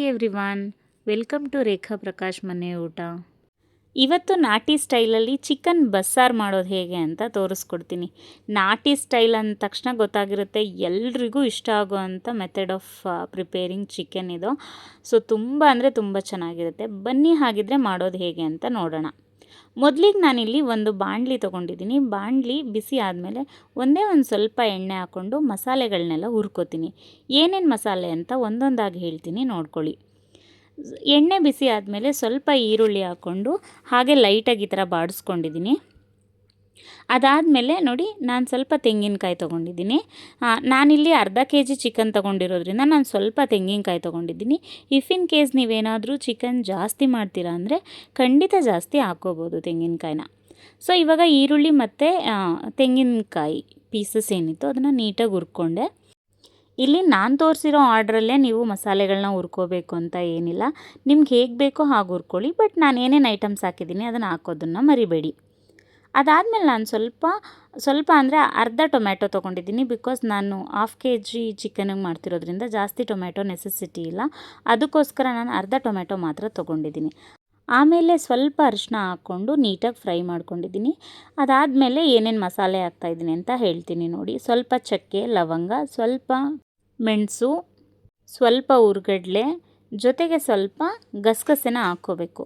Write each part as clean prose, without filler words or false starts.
Everyone, welcome to ರೇಖಾ ಪ್ರಕಾಶ್ ಮನೆ ಊಟ. ಇವತ್ತು ನಾಟಿ ಸ್ಟೈಲಲ್ಲಿ ಚಿಕನ್ ಬಸ್ಸಾರು ಮಾಡೋದು ಹೇಗೆ ಅಂತ ತೋರಿಸ್ಕೊಡ್ತೀನಿ. ನಾಟಿ ಸ್ಟೈಲ್ ಅಂದ ತಕ್ಷಣ ಗೊತ್ತಾಗಿರುತ್ತೆ ಎಲ್ರಿಗೂ ಇಷ್ಟ ಆಗುವಂಥ ಮೆಥಡ್ ಆಫ್ ಪ್ರಿಪೇರಿಂಗ್ ಚಿಕನ್ ಇದು. ಸೊ ತುಂಬ ಅಂದರೆ ತುಂಬ ಚೆನ್ನಾಗಿರುತ್ತೆ. ಬನ್ನಿ ಹಾಗಿದ್ರೆ ಮಾಡೋದು ಹೇಗೆ ಅಂತ ನೋಡೋಣ. ಮೊದಲಿಗೆ ನಾನಿಲ್ಲಿ ಒಂದು ಬಾಣಲಿ ತೊಗೊಂಡಿದ್ದೀನಿ. ಬಾಣಲಿ ಬಿಸಿ ಆದಮೇಲೆ ಒಂದೇ ಒಂದು ಸ್ವಲ್ಪ ಎಣ್ಣೆ ಹಾಕ್ಕೊಂಡು ಮಸಾಲೆಗಳನ್ನೆಲ್ಲ ಹುರ್ಕೋತೀನಿ. ಏನೇನು ಮಸಾಲೆ ಅಂತ ಒಂದೊಂದಾಗಿ ಹೇಳ್ತೀನಿ, ನೋಡ್ಕೊಳ್ಳಿ. ಎಣ್ಣೆ ಬಿಸಿ ಆದಮೇಲೆ ಸ್ವಲ್ಪ ಈರುಳ್ಳಿ ಹಾಕ್ಕೊಂಡು ಹಾಗೆ ಲೈಟಾಗಿ ಈ ಥರ ಬಾಡಿಸ್ಕೊಂಡಿದ್ದೀನಿ. ಅದಾದಮೇಲೆ ನೋಡಿ, ನಾನು ಸ್ವಲ್ಪ ತೆಂಗಿನಕಾಯಿ ತೊಗೊಂಡಿದ್ದೀನಿ. ನಾನಿಲ್ಲಿ ಅರ್ಧ kg ಚಿಕನ್ ತೊಗೊಂಡಿರೋದ್ರಿಂದ ನಾನು ಸ್ವಲ್ಪ ತೆಂಗಿನಕಾಯಿ ತೊಗೊಂಡಿದ್ದೀನಿ. ಇಫ್ ಇನ್ ಕೇಸ್ ನೀವೇನಾದರೂ ಚಿಕನ್ ಜಾಸ್ತಿ ಮಾಡ್ತೀರಾ ಅಂದರೆ ಖಂಡಿತ ಜಾಸ್ತಿ ಹಾಕ್ಕೋಬೋದು ತೆಂಗಿನಕಾಯಿನ. ಸೊ ಇವಾಗ ಈರುಳ್ಳಿ ಮತ್ತು ತೆಂಗಿನಕಾಯಿ ಪೀಸಸ್ ಏನಿತ್ತು ಅದನ್ನು ನೀಟಾಗಿ ಹುರ್ಕೊಂಡೆ. ಇಲ್ಲಿ ನಾನು ತೋರಿಸಿರೋ ಆರ್ಡ್ರಲ್ಲೇ ನೀವು ಮಸಾಲೆಗಳನ್ನ ಹುರ್ಕೋಬೇಕು ಅಂತ ಏನಿಲ್ಲ, ನಿಮ್ಗೆ ಹೇಗೆ ಬೇಕೋ ಹಾಗೆ ಹುರ್ಕೊಳ್ಳಿ. ಬಟ್ ನಾನು ಏನೇನು ಐಟಮ್ಸ್ ಹಾಕಿದ್ದೀನಿ ಅದನ್ನು ಹಾಕೋದನ್ನು ಮರಿಬೇಡಿ. ಅದಾದಮೇಲೆ ನಾನು ಸ್ವಲ್ಪ ಅಂದರೆ ಅರ್ಧ ಟೊಮ್ಯಾಟೊ ತೊಗೊಂಡಿದ್ದೀನಿ. ಬಿಕಾಸ್ ನಾನು 1/2 kg ಚಿಕನಿಗೆ ಮಾಡ್ತಿರೋದ್ರಿಂದ ಜಾಸ್ತಿ ಟೊಮ್ಯಾಟೊ ನೆಸೆಸಿಟಿ ಇಲ್ಲ, ಅದಕ್ಕೋಸ್ಕರ ನಾನು ಅರ್ಧ ಟೊಮ್ಯಾಟೊ ಮಾತ್ರ ತೊಗೊಂಡಿದ್ದೀನಿ. ಆಮೇಲೆ ಸ್ವಲ್ಪ ಅರಿಶಿನ ಹಾಕ್ಕೊಂಡು ನೀಟಾಗಿ ಫ್ರೈ ಮಾಡ್ಕೊಂಡಿದ್ದೀನಿ. ಅದಾದಮೇಲೆ ಏನೇನು ಮಸಾಲೆ ಹಾಕ್ತಾಯಿದ್ದೀನಿ ಅಂತ ಹೇಳ್ತೀನಿ ನೋಡಿ. ಸ್ವಲ್ಪ ಚಕ್ಕೆ, ಲವಂಗ, ಸ್ವಲ್ಪ ಮೆಣಸು, ಸ್ವಲ್ಪ ಹುರ್ಗಡ್ಲೆ, ಜೊತೆಗೆ ಸ್ವಲ್ಪ ಗಸಗಸೆನ ಹಾಕ್ಕೋಬೇಕು.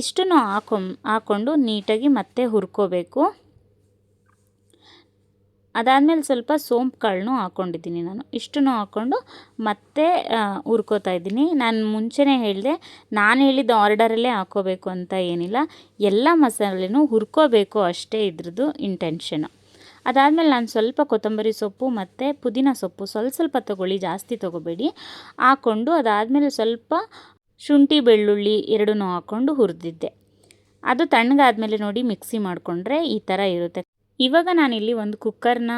ಇಷ್ಟನ್ನು ಹಾಕ್ಕೊಂಡು ನೀಟಾಗಿ ಮತ್ತೆ ಹುರ್ಕೋಬೇಕು. ಅದಾದಮೇಲೆ ಸ್ವಲ್ಪ ಸೋಂಪು ಕಾಳನ್ನು ಹಾಕ್ಕೊಂಡಿದ್ದೀನಿ ನಾನು. ಇಷ್ಟನ್ನು ಹಾಕ್ಕೊಂಡು ಮತ್ತೆ ಹುರ್ಕೋತಾ ಇದ್ದೀನಿ. ನಾನು ಮುಂಚೆನೇ ಹೇಳಿದೆ, ನಾನು ಹೇಳಿದ ಆರ್ಡರಲ್ಲೇ ಹಾಕ್ಕೋಬೇಕು ಅಂತ ಏನಿಲ್ಲ, ಎಲ್ಲ ಮಸಾಲೆನೂ ಹುರ್ಕೋಬೇಕು ಅಷ್ಟೇ ಇದ್ರದ್ದು ಇಂಟೆನ್ಷನು. ಅದಾದಮೇಲೆ ನಾನು ಸ್ವಲ್ಪ ಕೊತ್ತಂಬರಿ ಸೊಪ್ಪು ಮತ್ತು ಪುದೀನ ಸೊಪ್ಪು ಸ್ವಲ್ಪ ತೊಗೊಳ್ಳಿ, ಜಾಸ್ತಿ ತೊಗೋಬೇಡಿ, ಹಾಕ್ಕೊಂಡು ಅದಾದಮೇಲೆ ಸ್ವಲ್ಪ ಶುಂಠಿ ಬೆಳ್ಳುಳ್ಳಿ ಎರಡನ್ನೂ ಹಾಕ್ಕೊಂಡು ಹುರಿದಿದ್ದೆ. ಅದು ತಣ್ಣಗಾದಮೇಲೆ ನೋಡಿ ಮಿಕ್ಸಿ ಮಾಡಿಕೊಂಡ್ರೆ ಈ ಥರ ಇರುತ್ತೆ. ಇವಾಗ ನಾನಿಲ್ಲಿ ಒಂದು ಕುಕ್ಕರ್ನ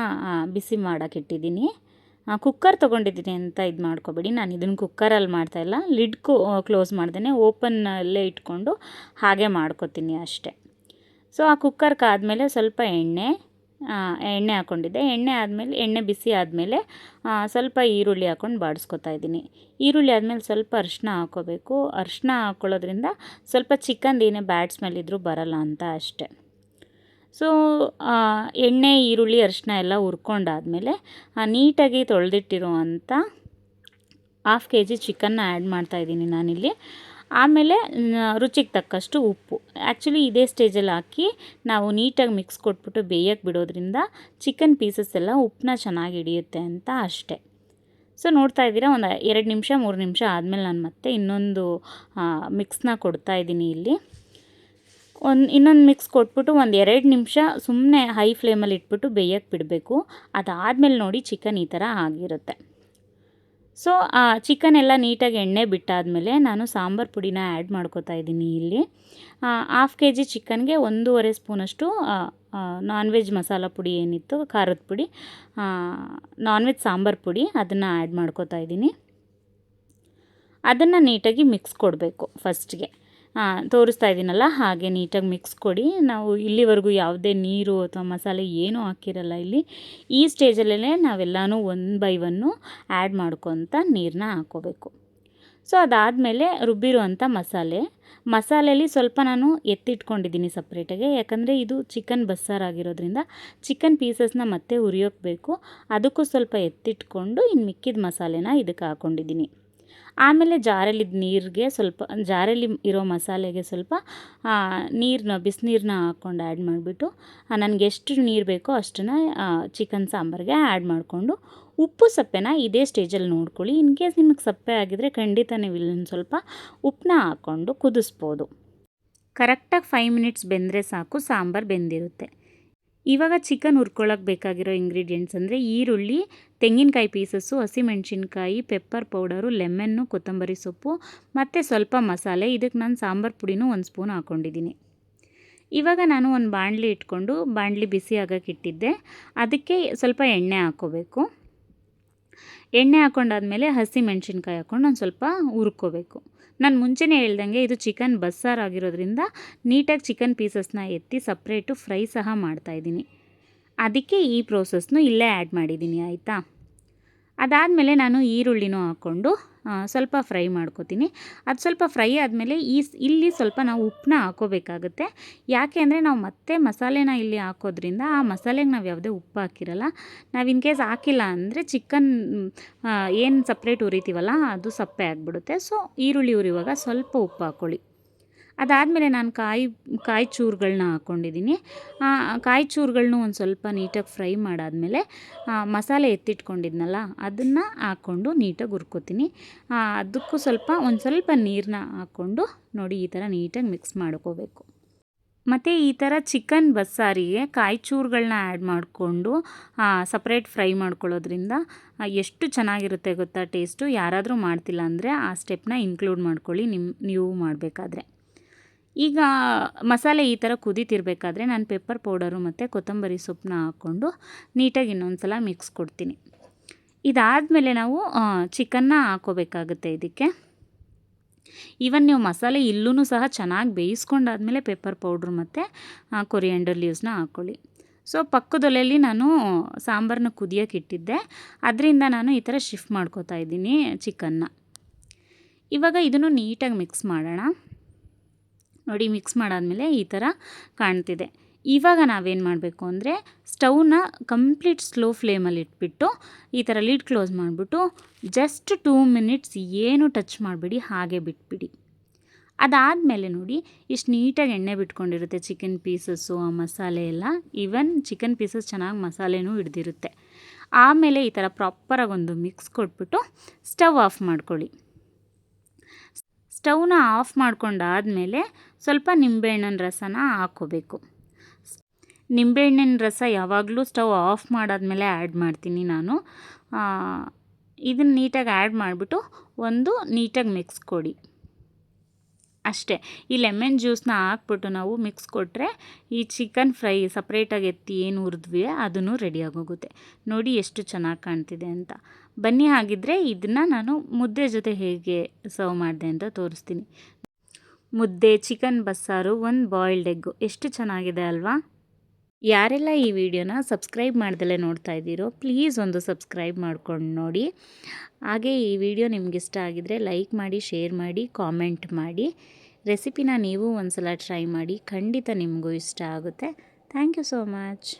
ಬಿಸಿ ಮಾಡೋಕ್ಕಿಟ್ಟಿದ್ದೀನಿ. ಕುಕ್ಕರ್ ತೊಗೊಂಡಿದ್ದೀನಿ ಅಂತ ಇದು ಮಾಡ್ಕೊಬೇಡಿ, ನಾನು ಇದನ್ನು ಕುಕ್ಕರಲ್ಲಿ ಮಾಡ್ತಾಯಿಲ್ಲ, ಲಿಡ್ ಕ್ಲೋಸ್ ಮಾಡ್ದೇ ಓಪನ್ನಲ್ಲೇ ಇಟ್ಕೊಂಡು ಹಾಗೆ ಮಾಡ್ಕೊತೀನಿ ಅಷ್ಟೆ. ಸೊ ಆ ಕುಕ್ಕರ್ಗೆ ಆದಮೇಲೆ ಸ್ವಲ್ಪ ಎಣ್ಣೆ ಹಾಕ್ಕೊಂಡಿದ್ದೆ. ಎಣ್ಣೆ ಬಿಸಿ ಆದಮೇಲೆ ಸ್ವಲ್ಪ ಈರುಳ್ಳಿ ಹಾಕ್ಕೊಂಡು ಬಾಡಿಸ್ಕೊತಾ ಇದ್ದೀನಿ. ಈರುಳ್ಳಿ ಆದಮೇಲೆ ಸ್ವಲ್ಪ ಅರಿಶಿನ ಹಾಕ್ಕೋಬೇಕು. ಅರಿಶಿನ ಹಾಕ್ಕೊಳ್ಳೋದ್ರಿಂದ ಸ್ವಲ್ಪ ಚಿಕನ್ದು ಏನೇ ಬ್ಯಾಡ್ ಸ್ಮೆಲ್ ಇದ್ದರೂ ಬರಲ್ಲ ಅಂತ ಅಷ್ಟೆ. ಸೊ ಎಣ್ಣೆ, ಈರುಳ್ಳಿ, ಅರಿಶಿನ ಎಲ್ಲ ಹುರ್ಕೊಂಡಾದಮೇಲೆ ನೀಟಾಗಿ ತೊಳೆದಿಟ್ಟಿರುವಂಥ 1/2 kg ಚಿಕನ್ನ ಆ್ಯಡ್ ಮಾಡ್ತಾಯಿದ್ದೀನಿ ನಾನಿಲ್ಲಿ. ಆಮೇಲೆ ರುಚಿಗೆ ತಕ್ಕಷ್ಟು ಉಪ್ಪು. ಆ್ಯಕ್ಚುಲಿ ಇದೇ ಸ್ಟೇಜಲ್ಲಿ ಹಾಕಿ ನಾವು ನೀಟಾಗಿ ಮಿಕ್ಸ್ ಕೊಟ್ಬಿಟ್ಟು ಬೇಯಕ್ಕೆ ಬಿಡೋದ್ರಿಂದ ಚಿಕನ್ ಪೀಸಸ್ ಎಲ್ಲ ಉಪ್ಪನ್ನ ಚೆನ್ನಾಗಿ ಹಿಡಿಯುತ್ತೆ ಅಂತ ಅಷ್ಟೆ. ಸೊ ನೋಡ್ತಾ ಇದ್ದೀರಾ, ಒಂದು 2 ನಿಮಿಷ 3 ನಿಮಿಷ ಆದಮೇಲೆ ನಾನು ಮತ್ತೆ ಇನ್ನೊಂದು ಮಿಕ್ಸ್ನ ಕೊಡ್ತಾಯಿದ್ದೀನಿ ಇಲ್ಲಿ. ಇನ್ನೊಂದು ಮಿಕ್ಸ್ ಕೊಟ್ಬಿಟ್ಟು ಒಂದು 2 ನಿಮಿಷ ಸುಮ್ಮನೆ ಹೈ ಫ್ಲೇಮಲ್ಲಿ ಇಟ್ಬಿಟ್ಟು ಬೇಯಕ್ಕೆ ಬಿಡಬೇಕು. ಅದಾದಮೇಲೆ ನೋಡಿ ಚಿಕನ್ ಈ ಥರ ಆಗಿರುತ್ತೆ. ಸೊ ಚಿಕನ್ ಎಲ್ಲ ನೀಟಾಗಿ ಎಣ್ಣೆ ಬಿಟ್ಟಾದಮೇಲೆ ನಾನು ಸಾಂಬಾರು ಪುಡಿನ ಆ್ಯಡ್ ಮಾಡ್ಕೋತಾ ಇದ್ದೀನಿ ಇಲ್ಲಿ. 1/2 kg ಚಿಕನ್ಗೆ 1.5 ಸ್ಪೂನಷ್ಟು ನಾನ್ ವೆಜ್ ಮಸಾಲ ಪುಡಿ ಏನಿತ್ತು, ಖಾರದ ಪುಡಿ, ನಾನ್ ವೆಜ್ ಸಾಂಬಾರು ಪುಡಿ, ಅದನ್ನು ಆ್ಯಡ್ ಮಾಡ್ಕೋತಾ ಇದ್ದೀನಿ. ಅದನ್ನು ನೀಟಾಗಿ ಮಿಕ್ಸ್ ಕೊಡಬೇಕು. ಫಸ್ಟ್ಗೆ ತೋರಿಸ್ತಾ ಇದ್ದೀನಲ್ಲ ಹಾಗೆ ನೀಟಾಗಿ ಮಿಕ್ಸ್ ಕೊಡಿ. ನಾವು ಇಲ್ಲಿವರೆಗೂ ಯಾವುದೇ ನೀರು ಅಥವಾ ಮಸಾಲೆ ಏನೂ ಹಾಕಿರಲ್ಲ ಇಲ್ಲಿ. ಈ ಸ್ಟೇಜಲ್ಲೇ ನಾವೆಲ್ಲನೂ 1 by 1 ಆ್ಯಡ್ ಮಾಡ್ಕೊತ ನೀರನ್ನ ಹಾಕ್ಕೋಬೇಕು. ಸೊ ಅದಾದಮೇಲೆ ರುಬ್ಬಿರುವಂಥ ಮಸಾಲೆಯಲ್ಲಿ ಸ್ವಲ್ಪ ನಾನು ಎತ್ತಿಟ್ಕೊಂಡಿದ್ದೀನಿ ಸಪ್ರೇಟಾಗಿ, ಯಾಕಂದರೆ ಇದು ಚಿಕನ್ ಬಸ್ಸಾರಾಗಿರೋದ್ರಿಂದ ಚಿಕನ್ ಪೀಸಸ್ನ ಮತ್ತೆ ಹುರಿಯೋಕ್ಕೆ ಬೇಕು. ಅದಕ್ಕೂ ಸ್ವಲ್ಪ ಎತ್ತಿಟ್ಕೊಂಡು ಇನ್ನು ಮಿಕ್ಕಿದ ಮಸಾಲೆನ ಇದಕ್ಕೆ ಹಾಕ್ಕೊಂಡಿದ್ದೀನಿ. ಆಮೇಲೆ ಜಾರಲ್ಲಿ ಇರೋ ಮಸಾಲೆಗೆ ಸ್ವಲ್ಪ ಬಿಸಿನೀರನ್ನ ಹಾಕ್ಕೊಂಡು ಆ್ಯಡ್ ಮಾಡಿಬಿಟ್ಟು ನನಗೆ ಎಷ್ಟು ನೀರು ಬೇಕೋ ಅಷ್ಟನ್ನು ಚಿಕನ್ ಸಾಂಬಾರಿಗೆ ಆ್ಯಡ್ ಮಾಡಿಕೊಂಡು ಉಪ್ಪು ಸಪ್ಪೆನ ಇದೇ ಸ್ಟೇಜಲ್ಲಿ ನೋಡ್ಕೊಳ್ಳಿ. ಇನ್ ಕೇಸ್ ನಿಮಗೆ ಸಪ್ಪೆ ಆಗಿದರೆ ಖಂಡಿತ ನೀವು ಇಲ್ಲೊಂದು ಸ್ವಲ್ಪ ಉಪ್ಪನ್ನ ಹಾಕ್ಕೊಂಡು ಕುದಿಸ್ಬೋದು. ಕರೆಕ್ಟಾಗಿ 5 ಮಿನಿಟ್ಸ್ ಬೆಂದರೆ ಸಾಕು, ಸಾಂಬಾರು ಬೆಂದಿರುತ್ತೆ. ಇವಾಗ ಚಿಕನ್ ಹುರ್ಕೊಳ್ಳೋಕೆ ಬೇಕಾಗಿರೋ ಇಂಗ್ರೀಡಿಯೆಂಟ್ಸ್ ಅಂದರೆ ಈರುಳ್ಳಿ, ತೆಂಗಿನಕಾಯಿ ಪೀಸಸ್ಸು, ಹಸಿಮೆಣ್ಸಿನ್ಕಾಯಿ, ಪೆಪ್ಪರ್ ಪೌಡರು, ಲೆಮನ್ನು, ಕೊತ್ತಂಬರಿ ಸೊಪ್ಪು ಮತ್ತು ಸ್ವಲ್ಪ ಮಸಾಲೆ. ಇದಕ್ಕೆ ನಾನು ಸಾಂಬಾರು ಪುಡಿನೂ 1 ಸ್ಪೂನ್ ಹಾಕ್ಕೊಂಡಿದ್ದೀನಿ. ಇವಾಗ ನಾನು ಒಂದು ಬಾಣಲಿ ಇಟ್ಕೊಂಡು ಬಾಣಲಿ ಬಿಸಿ ಆಗೋಕ್ಕೆ ಇಟ್ಟಿದ್ದೆ. ಅದಕ್ಕೆ ಸ್ವಲ್ಪ ಎಣ್ಣೆ ಹಾಕ್ಕೋಬೇಕು. ಎಣ್ಣೆ ಹಾಕ್ಕೊಂಡಾದ್ಮೇಲೆ ಹಸಿಮೆಣ್ಸಿನ್ಕಾಯಿ ಹಾಕ್ಕೊಂಡು ಒಂದು ಸ್ವಲ್ಪ ಹುರ್ಕೋಬೇಕು. ನಾನು ಮುಂಚೆನೇ ಹೇಳ್ದಂಗೆ ಇದು ಚಿಕನ್ ಬಸ್ಸಾರು ಆಗಿರೋದ್ರಿಂದ ನೀಟಾಗಿ ಚಿಕನ್ ಪೀಸಸ್ನ ಎತ್ತಿ ಸಪ್ರೇಟು ಫ್ರೈ ಸಹ ಮಾಡ್ತಾಯಿದ್ದೀನಿ. ಅದಕ್ಕೆ ಈ ಪ್ರೋಸೆಸ್ನು ಇಲ್ಲೇ ಆ್ಯಡ್ ಮಾಡಿದ್ದೀನಿ, ಆಯಿತಾ. ಅದಾದಮೇಲೆ ನಾನು ಈರುಳ್ಳಿನೂ ಹಾಕ್ಕೊಂಡು ಸ್ವಲ್ಪ ಫ್ರೈ ಮಾಡ್ಕೊತೀನಿ. ಅದು ಸ್ವಲ್ಪ ಫ್ರೈ ಆದಮೇಲೆ ಇಲ್ಲಿ ಸ್ವಲ್ಪ ನಾವು ಉಪ್ಪನ್ನ ಹಾಕೋಬೇಕಾಗುತ್ತೆ. ಯಾಕೆ ಅಂದರೆ ನಾವು ಮತ್ತೆ ಮಸಾಲೆನ ಇಲ್ಲಿ ಹಾಕೋದ್ರಿಂದ ಆ ಮಸಾಲೆಗೆ ನಾವು ಯಾವುದೇ ಉಪ್ಪು ಹಾಕಿರಲ್ಲ. ನಾವು ಇನ್ ಕೇಸ್ ಹಾಕಿಲ್ಲ ಅಂದರೆ ಚಿಕನ್ ಏನು ಸಪ್ರೇಟ್ ಉರಿತೀವಲ್ಲ ಅದು ಸಪ್ಪೆ ಆಗಿಬಿಡುತ್ತೆ. ಸೊ ಈರುಳ್ಳಿ ಉರಿಯುವಾಗ ಸ್ವಲ್ಪ ಉಪ್ಪು ಹಾಕ್ಕೊಳ್ಳಿ. ಅದಾದಮೇಲೆ ನಾನು ಕಾಯಿ ಚೂರುಗಳನ್ನ ಹಾಕ್ಕೊಂಡಿದ್ದೀನಿ. ಕಾಯಿ ಚೂರುಗಳ್ನು ಒಂದು ಸ್ವಲ್ಪ ನೀಟಾಗಿ ಫ್ರೈ ಮಾಡಾದಮೇಲೆ ಮಸಾಲೆ ಎತ್ತಿಟ್ಕೊಂಡಿದ್ನಲ್ಲ ಅದನ್ನು ಹಾಕ್ಕೊಂಡು ನೀಟಾಗಿ ಹುರ್ಕೋತೀನಿ. ಅದಕ್ಕೂ ಒಂದು ಸ್ವಲ್ಪ ನೀರನ್ನ ಹಾಕ್ಕೊಂಡು ನೋಡಿ ಈ ಥರ ನೀಟಾಗಿ ಮಿಕ್ಸ್ ಮಾಡ್ಕೋಬೇಕು. ಮತ್ತು ಈ ಥರ ಚಿಕನ್ ಬಸ್ಸಾರಿಗೆ ಕಾಯಿ ಚೂರುಗಳನ್ನ ಆ್ಯಡ್ ಮಾಡಿಕೊಂಡು ಸಪ್ರೇಟ್ ಫ್ರೈ ಮಾಡ್ಕೊಳ್ಳೋದ್ರಿಂದ ಎಷ್ಟು ಚೆನ್ನಾಗಿರುತ್ತೆ ಗೊತ್ತಾ ಟೇಸ್ಟು. ಯಾರಾದರೂ ಮಾಡ್ತಿಲ್ಲ ಅಂದರೆ ಆ ಸ್ಟೆಪ್ನ ಇನ್ಕ್ಲೂಡ್ ಮಾಡ್ಕೊಳ್ಳಿ ನೀವು ಮಾಡಬೇಕಾದ್ರೆ. ಈಗ ಮಸಾಲೆ ಈ ಥರ ಕುದೀತಿರ್ಬೇಕಾದ್ರೆ ನಾನು ಪೆಪ್ಪರ್ ಪೌಡರು ಮತ್ತು ಕೊತ್ತಂಬರಿ ಸೊಪ್ಪನ್ನ ಹಾಕ್ಕೊಂಡು ನೀಟಾಗಿ ಇನ್ನೊಂದು ಸಲ ಮಿಕ್ಸ್ ಕೊಡ್ತೀನಿ. ಇದಾದಮೇಲೆ ನಾವು ಚಿಕನ್ನ ಹಾಕ್ಕೋಬೇಕಾಗುತ್ತೆ ಇದಕ್ಕೆ. ಈವನ್ ನೀವು ಮಸಾಲೆ ಇಲ್ಲೂ ಸಹ ಚೆನ್ನಾಗಿ ಬೇಯಿಸ್ಕೊಂಡಾದ್ಮೇಲೆ ಪೆಪ್ಪರ್ ಪೌಡ್ರು ಮತ್ತು ಕೊರಿಯಾಂಡರ್ ಲೀವ್ಸ್ನ ಹಾಕ್ಕೊಳ್ಳಿ. ಸೊ ಪಕ್ಕದೊಲೆಯಲ್ಲಿ ನಾನು ಸಾಂಬಾರನ್ನ ಕುದಿಯೋಕೆ ಇಟ್ಟಿದ್ದೆ, ಅದರಿಂದ ನಾನು ಈ ಥರ ಶಿಫ್ಟ್ ಮಾಡ್ಕೋತಾ ಇದ್ದೀನಿ ಚಿಕನ್ನ. ಇವಾಗ ಇದನ್ನು ನೀಟಾಗಿ ಮಿಕ್ಸ್ ಮಾಡೋಣ. ನೋಡಿ ಮಿಕ್ಸ್ ಮಾಡಾದಮೇಲೆ ಈ ಥರ ಕಾಣ್ತಿದೆ. ಇವಾಗ ನಾವೇನು ಮಾಡಬೇಕು ಅಂದರೆ ಸ್ಟವ್ನ ಕಂಪ್ಲೀಟ್ ಸ್ಲೋ ಫ್ಲೇಮಲ್ಲಿ ಇಟ್ಬಿಟ್ಟು ಈ ಥರ ಲಿಡ್ ಕ್ಲೋಸ್ ಮಾಡಿಬಿಟ್ಟು ಜಸ್ಟ್ 2 ಮಿನಿಟ್ಸ್ ಏನು ಟಚ್ ಮಾಡಬೇಡಿ, ಹಾಗೆ ಬಿಟ್ಬಿಡಿ. ಅದಾದಮೇಲೆ ನೋಡಿ ಇಷ್ಟು ನೀಟಾಗಿ ಎಣ್ಣೆ ಬಿಟ್ಕೊಂಡಿರುತ್ತೆ ಚಿಕನ್ ಪೀಸಸ್ಸು, ಆ ಮಸಾಲೆ ಎಲ್ಲ. ಈವನ್ ಚಿಕನ್ ಪೀಸಸ್ ಚೆನ್ನಾಗಿ ಮಸಾಲೆನೂ ಹಿಡ್ದಿರುತ್ತೆ. ಆಮೇಲೆ ಈ ಥರ ಪ್ರಾಪರಾಗಿ ಒಂದು ಮಿಕ್ಸ್ ಕೊಟ್ಬಿಟ್ಟು ಸ್ಟವ್ ಆಫ್ ಮಾಡ್ಕೊಳ್ಳಿ. ಸ್ಟವ್ನ ಆಫ್ ಮಾಡ್ಕೊಂಡಾದಮೇಲೆ ಸ್ವಲ್ಪ ನಿಂಬೆಹಣ್ಣಿನ ರಸನ ಹಾಕ್ಕೋಬೇಕು. ನಿಂಬೆಹಣ್ಣಿನ ರಸ ಯಾವಾಗಲೂ ಸ್ಟವ್ ಆಫ್ ಮಾಡಾದ್ಮೇಲೆ ಆ್ಯಡ್ ಮಾಡ್ತೀನಿ ನಾನು. ಇದನ್ನು ನೀಟಾಗಿ ಆ್ಯಡ್ ಮಾಡಿಬಿಟ್ಟು ಒಂದು ನೀಟಾಗಿ ಮಿಕ್ಸ್ ಕೊಡಿ ಅಷ್ಟೇ. ಈ ಲೆಮನ್ ಜ್ಯೂಸನ್ನ ಹಾಕ್ಬಿಟ್ಟು ನಾವು ಮಿಕ್ಸ್ ಕೊಟ್ಟರೆ ಈ ಚಿಕನ್ ಫ್ರೈ ಸಪ್ರೇಟಾಗಿ ಎತ್ತಿ ಏನು ಹುರಿದ್ವಿ ಅದನ್ನು ರೆಡಿಯಾಗೋಗುತ್ತೆ. ನೋಡಿ ಎಷ್ಟು ಚೆನ್ನಾಗಿ ಕಾಣ್ತಿದೆ ಅಂತ. ಬನ್ನಿ ಹಾಗಿದ್ದರೆ ಇದನ್ನು ನಾನು ಮುದ್ದೆ ಜೊತೆ ಹೇಗೆ ಸರ್ವ್ ಮಾಡಿದೆ ಅಂತ ತೋರಿಸ್ತೀನಿ. ಮುದ್ದೆ, ಚಿಕನ್ ಬಸ್ಸಾರು, ಒಂದು ಬಾಯ್ಲ್ಡ್ ಎಗ್ಗು, ಎಷ್ಟು ಚೆನ್ನಾಗಿದೆ ಅಲ್ವಾ? ಯಾರೆಲ್ಲ ಈ ವಿಡಿಯೋನ ಸಬ್ಸ್ಕ್ರೈಬ್ ಮಾಡ್ದಲೇ ನೋಡ್ತಾ ಇದ್ದೀರೋ ಪ್ಲೀಸ್ ಒಂದು ಸಬ್ಸ್ಕ್ರೈಬ್ ಮಾಡ್ಕೊಂಡು ನೋಡಿ. ಹಾಗೆ ಈ ವಿಡಿಯೋ ನಿಮ್ಗೆ ಇಷ್ಟ ಆಗಿದರೆ ಲೈಕ್ ಮಾಡಿ, ಶೇರ್ ಮಾಡಿ, ಕಾಮೆಂಟ್ ಮಾಡಿ. ರೆಸಿಪಿನ ನೀವು ಒಂದು ಸಲ ಟ್ರೈ ಮಾಡಿ, ಖಂಡಿತ ನಿಮಗೂ ಇಷ್ಟ ಆಗುತ್ತೆ. Thank you so much.